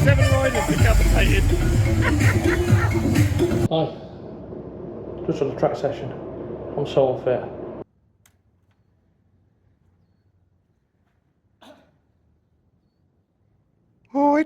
ZX-7R riders decapitated. Hi. Just on a track session. I'm so unfit. Hi.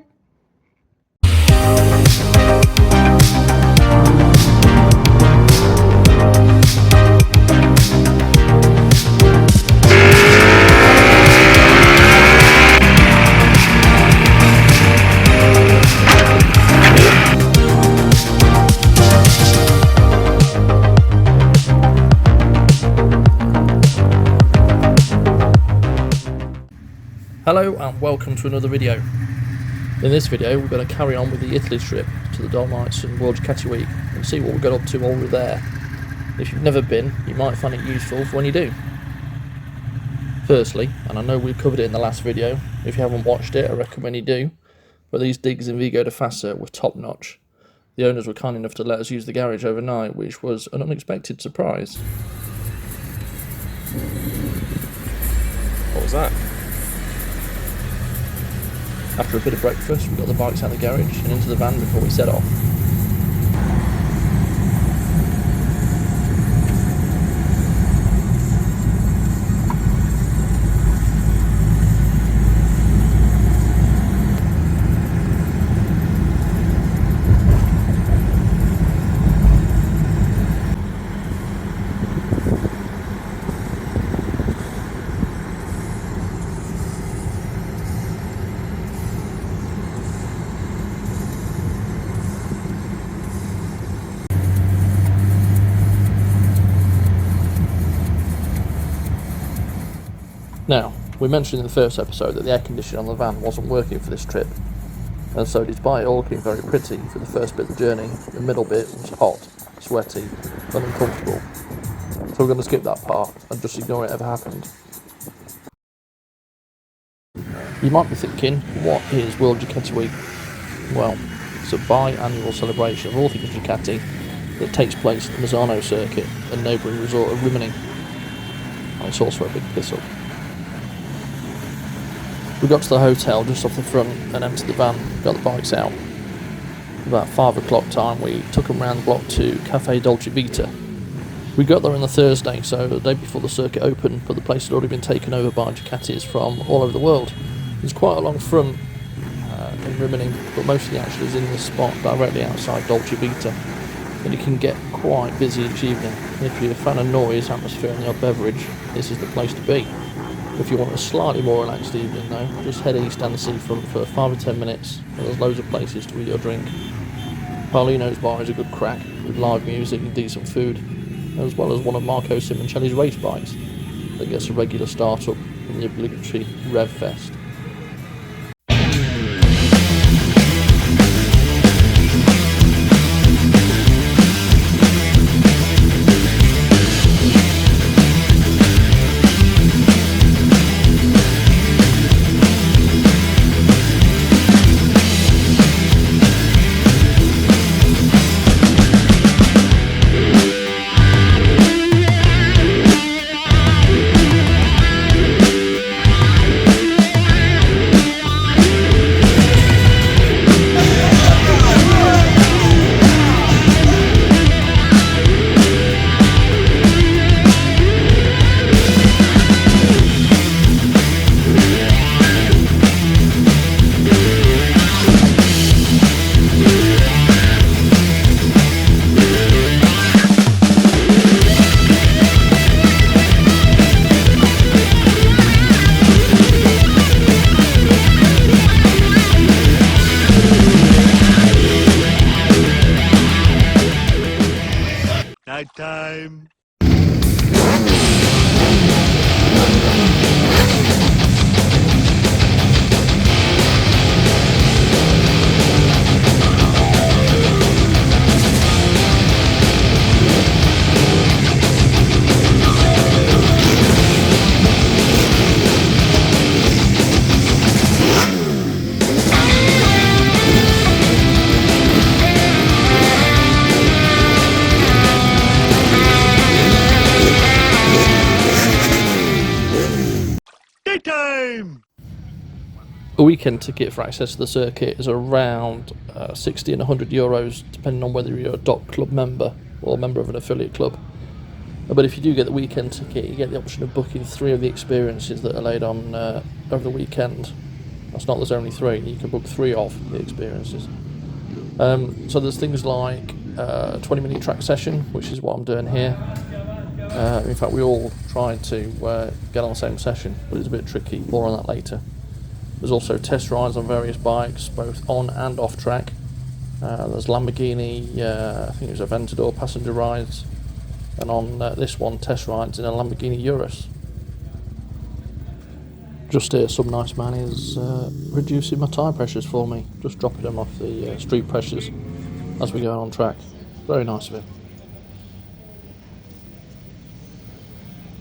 Hello and welcome to another video. In this video we're going to carry on with the Italy trip to the Dolomites and World Ducati Week and see what we got up to while we're there. If you've never been, you might find it useful for when you do. Firstly, and I know we covered it in the last video, if you haven't watched it I recommend you do, but these digs in Vigo de Fassa were top notch. The owners were kind enough to let us use the garage overnight, which was an unexpected surprise. What was that? After a bit of breakfast, we got the bikes out of the garage and into the van before we set off. Now, we mentioned in the first episode that the air conditioning on the van wasn't working for this trip, and so despite it all looking very pretty for the first bit of the journey, the middle bit was hot, sweaty, and uncomfortable. So we're going to skip that part and just ignore it ever happened. You might be thinking, what is World Ducati Week? Well, it's a bi-annual celebration of all things Ducati that takes place at the Misano circuit and neighbouring resort of Rimini. And it's also a big piss-up. We got to the hotel just off the front and emptied the van, got the bikes out. About 5 o'clock time we took them round the block to Cafe Dolce Vita. We got there on the Thursday, so the day before the circuit opened, but the place had already been taken over by Ducatis from all over the world. There's quite a long front in Rimini, but most of the action is in this spot directly outside Dolce Vita, and it can get quite busy each evening. If you're a fan of noise, atmosphere and the odd beverage, this is the place to be. If you want a slightly more relaxed evening though, just head east down the seafront for 5 or 10 minutes and there's loads of places to eat your drink. Paolino's bar is a good crack with live music and decent food, as well as one of Marco Simoncelli's race bikes that gets a regular start up in the obligatory Rev Fest. Nighttime. A weekend ticket for access to the circuit is around 60 and €100, depending on whether you're a Doc Club member or a member of an affiliate club. But if you do get the weekend ticket, you get the option of booking 3 of the experiences that are laid on over the weekend. That's not, there's only 3, you can book 3 of the experiences. So there's things like a 20-minute track session, which is what I'm doing here. In fact, we all tried to get on the same session, but it's a bit tricky, more on that later. There's also test rides on various bikes, both on and off track. There's Lamborghini, I think it was Aventador passenger rides, and on this one, test rides in a Lamborghini Urus. Just here, some nice man is reducing my tyre pressures for me, just dropping them off the street pressures as we go on track. Very nice of him.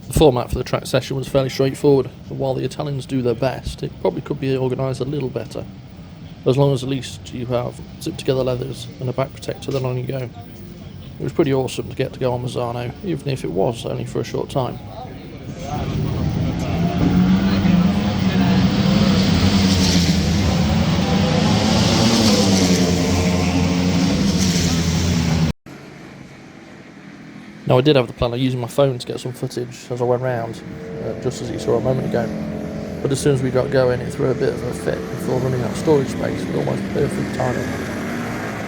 The format for the track session was fairly straightforward, and while the Italians do their best, it probably could be organised a little better, as long as at least you have zipped together leathers and a back protector, then on you go. It was pretty awesome to get to go on Mazzano, even if it was only for a short time. Now, I did have the plan of using my phone to get some footage as I went round, just as you saw a moment ago. But as soon as we got going, it threw a bit of a fit before running out of storage space with almost perfect timing.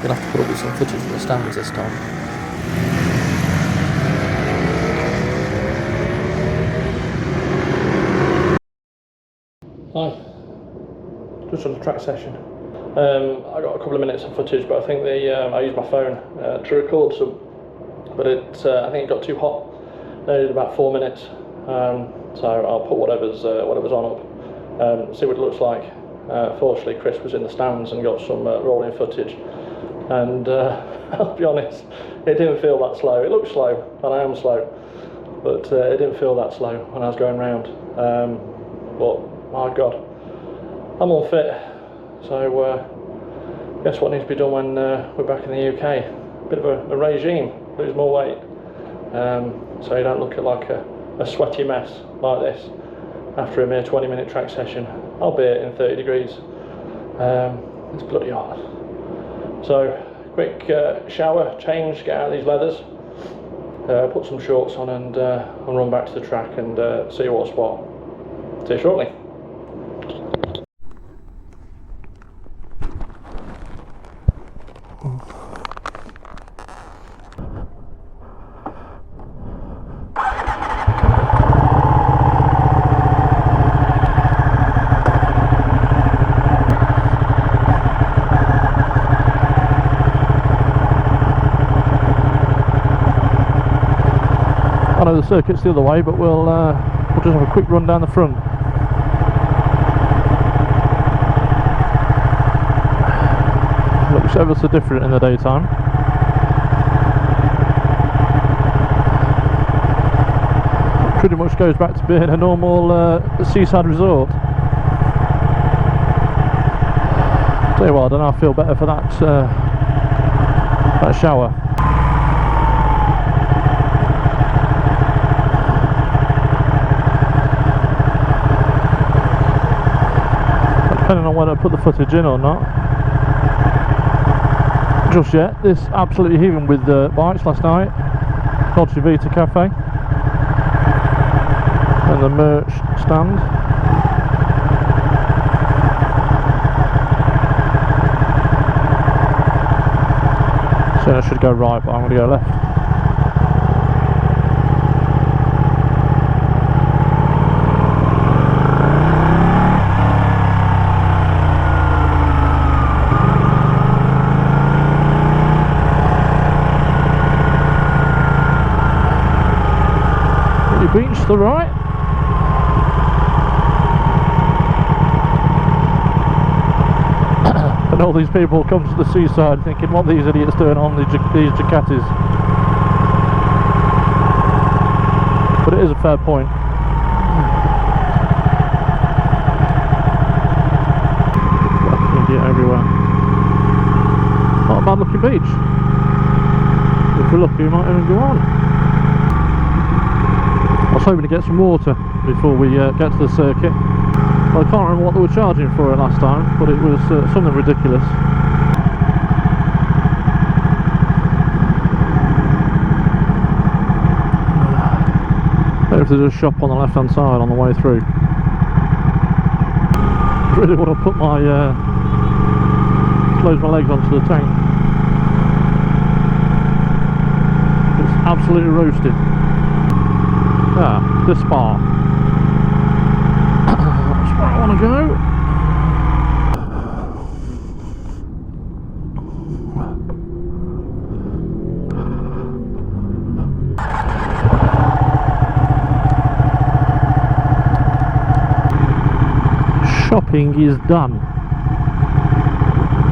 Gonna have to put up with some footage of the stands this time. Hi, just on the track session. I got a couple of minutes of footage, but I think I used my phone to record some. But I think it got too hot. I needed about 4 minutes, so I'll put whatever's on up, see what it looks like. Fortunately, Chris was in the stands and got some rolling footage, and I'll be honest, it didn't feel that slow. It looked slow, and I am slow, but it didn't feel that slow when I was going round. But my God, I'm unfit, so guess what needs to be done when we're back in the UK? Bit of a regime. Lose more weight, so you don't look like a sweaty mess like this after a mere 20-minute track session, albeit in 30 degrees. It's bloody hot. So quick shower, change, get out of these leathers, put some shorts on, and run back to the track and see what's what. See you shortly. I know the circuit's the other way, but we'll just have a quick run down the front. Looks ever so different in the daytime. It pretty much goes back to being a normal seaside resort. Tell you what, I don't know, I feel better for that shower. Depending on whether I put the footage in or not. Just yet, this absolutely heaving with the bikes last night. Dolce Vita Cafe and the merch stand. So I should go right, but I'm going to go left. Beach to the right. And all these people come to the seaside thinking, what are these idiots doing on these Ducatis? But it is a fair point. Fucking idiot everywhere. Not a bad looking beach. If we're lucky, we might even go on. I was hoping to get some water before we get to the circuit, I can't remember what they were charging for it last time, but it was something ridiculous. There's a shop on the left hand side on the way through. I really want to put my close my legs onto the tank. It's absolutely roasted. Yeah, this spa. That's where I want to go. Shopping is done.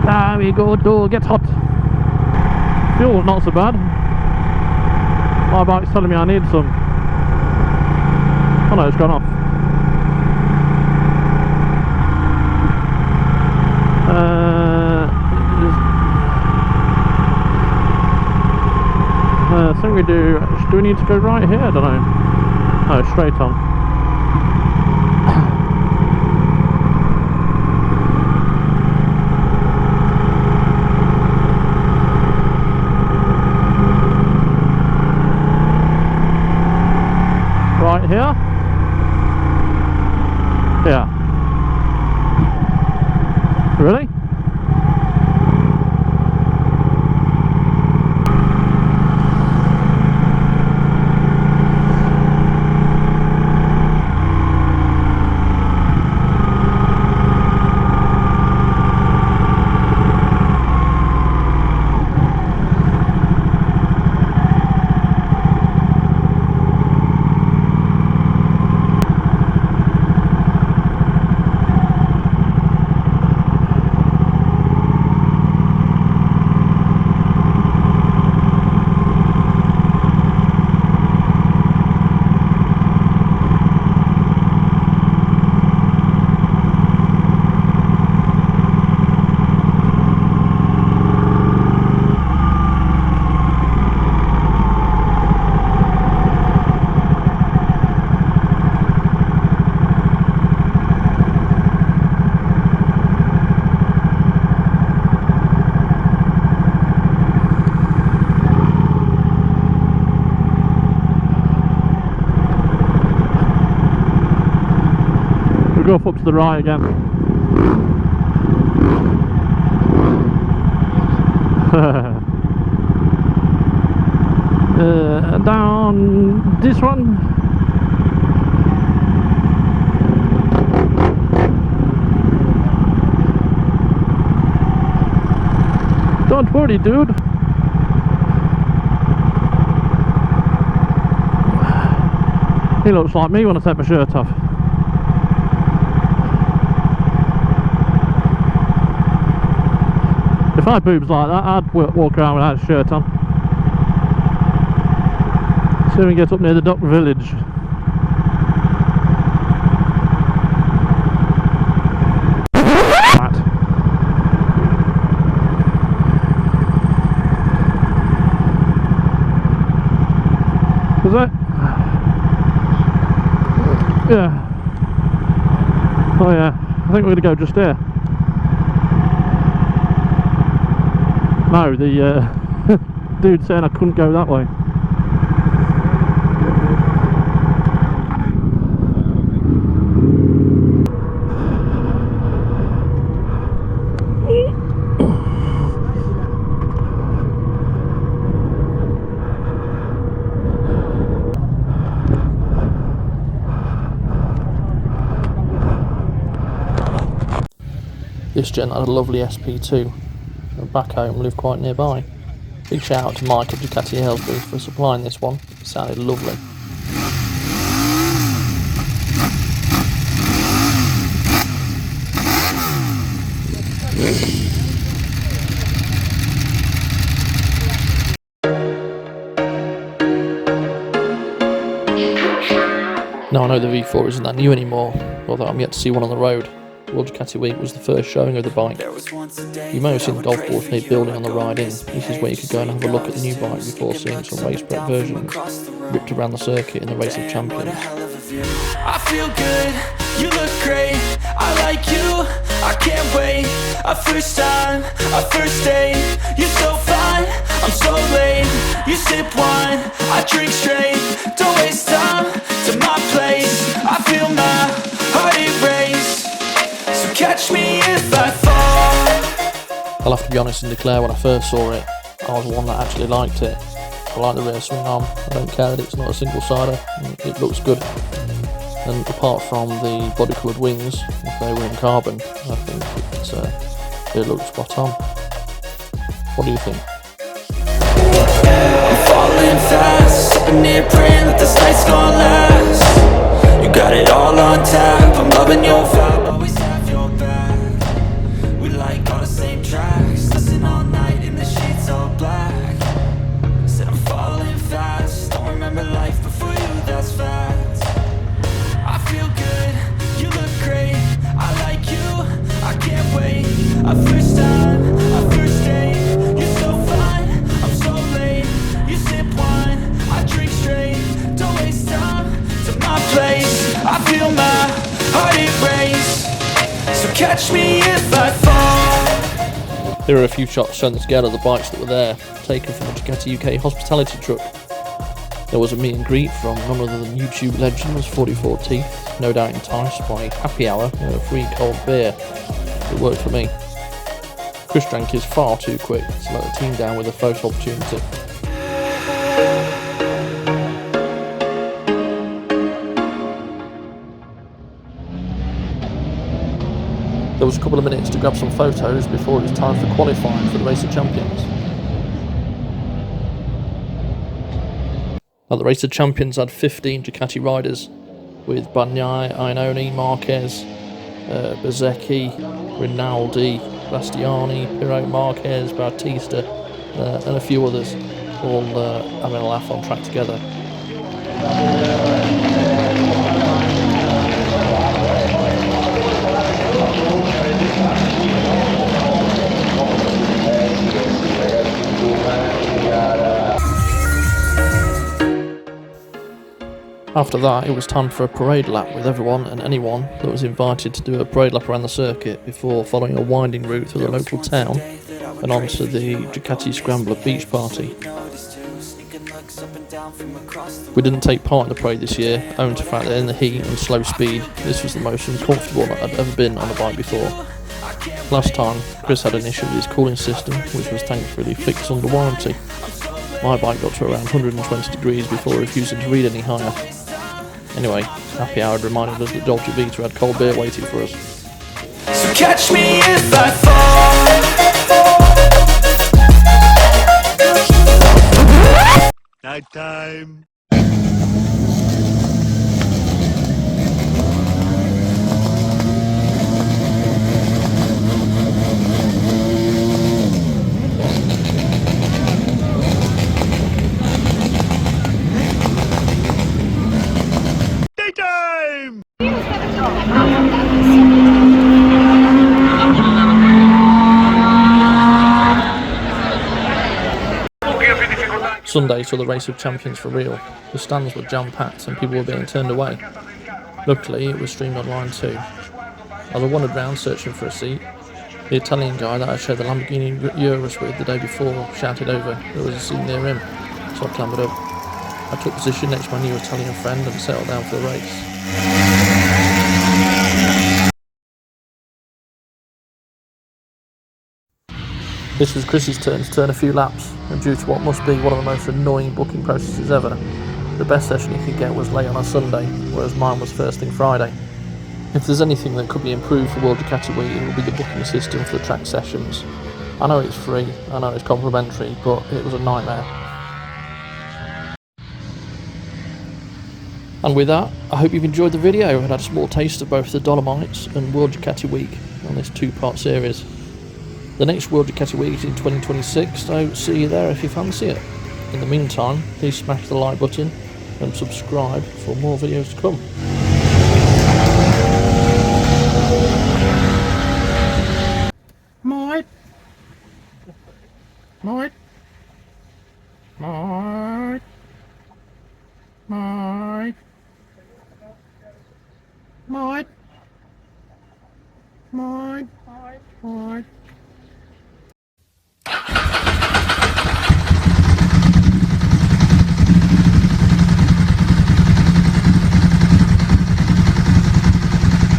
There we go, door gets hot. Fuel's not so bad. My bike's telling me I need some. Oh no, it's gone off. I think we do. Do we need to go right here? I don't know. Oh, straight on. Right here? Yeah. Really? Go up to the right again. Down this one. Don't worry, dude. He looks like me when I take my shirt off. If I had boobs like that, I'd walk around without a shirt on. Soon we get up near the Duc village. Right. Was that? Yeah. Oh yeah. I think we're going to go just here. No, the dude saying I couldn't go that way. This gent had a lovely SP2. Back home, live quite nearby. Big shout out to Mike at Ducati Aylesbury for supplying this one. It sounded lovely. Now I know the V4 isn't that new anymore, although I'm yet to see one on the road. World Ducati Week was the first showing of the bike. You may have seen the golf course near building on the ride in. This is where you could go and have a look at the new bike before seeing some race prep versions ripped around the circuit in the Race of Champions. I feel good, you look great. like you, I can't wait. A first time, a first date. You're so fine, I'm so late. You sip wine, I drink straight. Don't waste time to my place. I feel my heart erase. So catch me if I fall. I'll have to be honest and declare, when I first saw it, I was the one that actually liked it. I like the rear swing arm. I don't care that it's not a single sider. It looks good. And apart from the body coloured wings, if they were in carbon, I think it looks spot on. What do you think? I'm falling fast, sitting here praying that this night's gonna last. You got it all on tap, I'm loving your vibe, always have your back. We like all the same tracks, listen all night in the sheets all black. Said I'm falling fast, don't remember life before you, that's fact. I feel good, you look great, I like you, I can't wait. A first time, a first date, you're so fine, I'm so late. You sip wine, I drink straight. Don't waste time to my place. I feel my heart erase. So catch me if I fall. Here are a few shots showing the scale of the bikes that were there, taken from the Ducati UK hospitality truck. There was a meet and greet from none other than YouTube legends 44 Teeth, no doubt enticed by happy hour and a free cold beer. It worked for me. Chris drank his far too quick to let the team down with a photo opportunity. There was a couple of minutes to grab some photos before it was time for qualifying for the Race of Champions. Now, the Race of Champions had 15 Ducati riders, with Bagnaia, Iannone, Marquez, Bezzecchi, Rinaldi, Bastiani, Pirro, Marquez, Bautista, and a few others, all having a laugh on track together. After that, it was time for a parade lap with everyone and anyone that was invited to do a parade lap around the circuit before following a winding route through the local town and onto the Ducati Scrambler beach party. We didn't take part in the parade this year, owing to the fact that in the heat and slow speed, this was the most uncomfortable that I'd ever been on a bike before. Last time, Chris had an issue with his cooling system, which was thankfully fixed under warranty. My bike got to around 120 degrees before refusing to read any higher. Anyway, happy hour had reminded us that WDW had cold beer waiting for us. So catch me if I fall. Night time. Daytime. Sunday saw the Race of Champions for real. The stands were jam-packed and people were being turned away. Luckily, it was streamed online too. As I wandered round searching for a seat, the Italian guy that I shared the Lamborghini Urus with the day before shouted over there was a seat near him, so I clambered up. I took position next to my new Italian friend and settled down for the race. This was Chris's turn to turn a few laps, and due to what must be one of the most annoying booking processes ever, the best session he could get was late on a Sunday, whereas mine was first thing Friday. If there's anything that could be improved for World Ducati Week, it would be the booking system for the track sessions. I know it's free, I know it's complimentary, but it was a nightmare. And with that, I hope you've enjoyed the video and had a small taste of both the Dolomites and World Ducati Week on this two-part series. The next World Ducati Week is in 2026, so see you there if you fancy it. In the meantime, please smash the like button and subscribe for more videos to come. Mate. Mate. Mate. Mate. Mate. Mine. Mine.